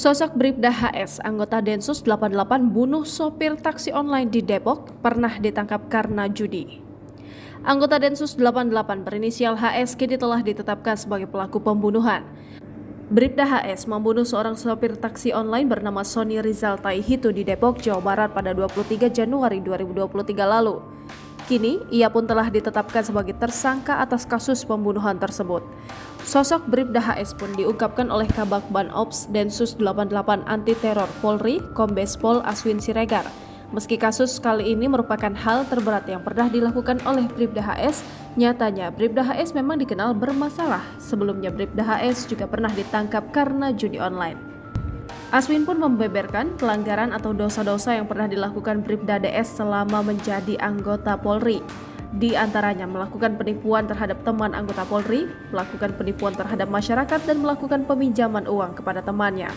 Sosok Bribda HS, anggota Densus 88 bunuh sopir taksi online di Depok, pernah ditangkap karena judi. Anggota Densus 88 berinisial HS kini telah ditetapkan sebagai pelaku pembunuhan. Bribda HS membunuh seorang sopir taksi online bernama Sony Rizal Taihitu di Depok, Jawa Barat pada 23 Januari 2023 lalu. Kini, ia pun telah ditetapkan sebagai tersangka atas kasus pembunuhan tersebut. Sosok Bribda HS pun diungkapkan oleh Kabag Banops Densus 88 Anti Teror Polri, Kombes Pol Aswin Siregar. Meski kasus kali ini merupakan hal terberat yang pernah dilakukan oleh Bribda HS, nyatanya Bribda HS memang dikenal bermasalah. Sebelumnya Bribda HS juga pernah ditangkap karena judi online. Aswin pun membeberkan pelanggaran atau dosa-dosa yang pernah dilakukan Bribda DS selama menjadi anggota Polri. Di antaranya melakukan penipuan terhadap teman anggota Polri, melakukan penipuan terhadap masyarakat, dan melakukan peminjaman uang kepada temannya.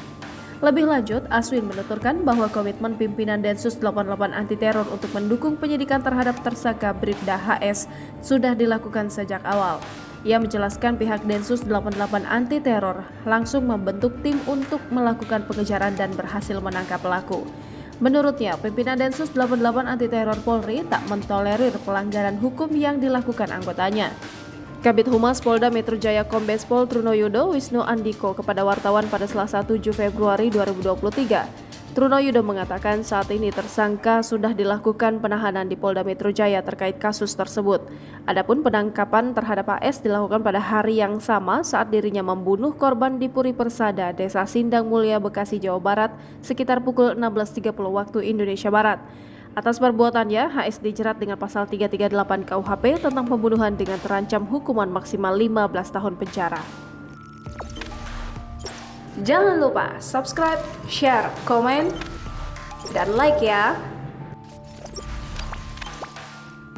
Lebih lanjut, Aswin menuturkan bahwa komitmen pimpinan Densus 88 Anti Teror untuk mendukung penyidikan terhadap tersangka Bribda HS sudah dilakukan sejak awal. Ia menjelaskan pihak Densus 88 Anti Teror langsung membentuk tim untuk melakukan pengejaran dan berhasil menangkap pelaku. Menurutnya, pimpinan Densus 88 Anti Teror Polri tak mentolerir pelanggaran hukum yang dilakukan anggotanya. Kabid Humas Polda Metro Jaya Kombes Pol Trunoyudo Wisnu Andiko kepada wartawan pada Selasa 7 Februari 2023. Trunoyudo mengatakan saat ini tersangka sudah dilakukan penahanan di Polda Metro Jaya terkait kasus tersebut. Adapun penangkapan terhadap AS dilakukan pada hari yang sama saat dirinya membunuh korban di Puri Persada, Desa Sindang Mulia, Bekasi, Jawa Barat sekitar pukul 16.30 waktu Indonesia Barat. Atas perbuatannya, HS dijerat dengan pasal 338 KUHP tentang pembunuhan dengan terancam hukuman maksimal 15 tahun penjara. Jangan lupa subscribe, share, komen, dan like ya!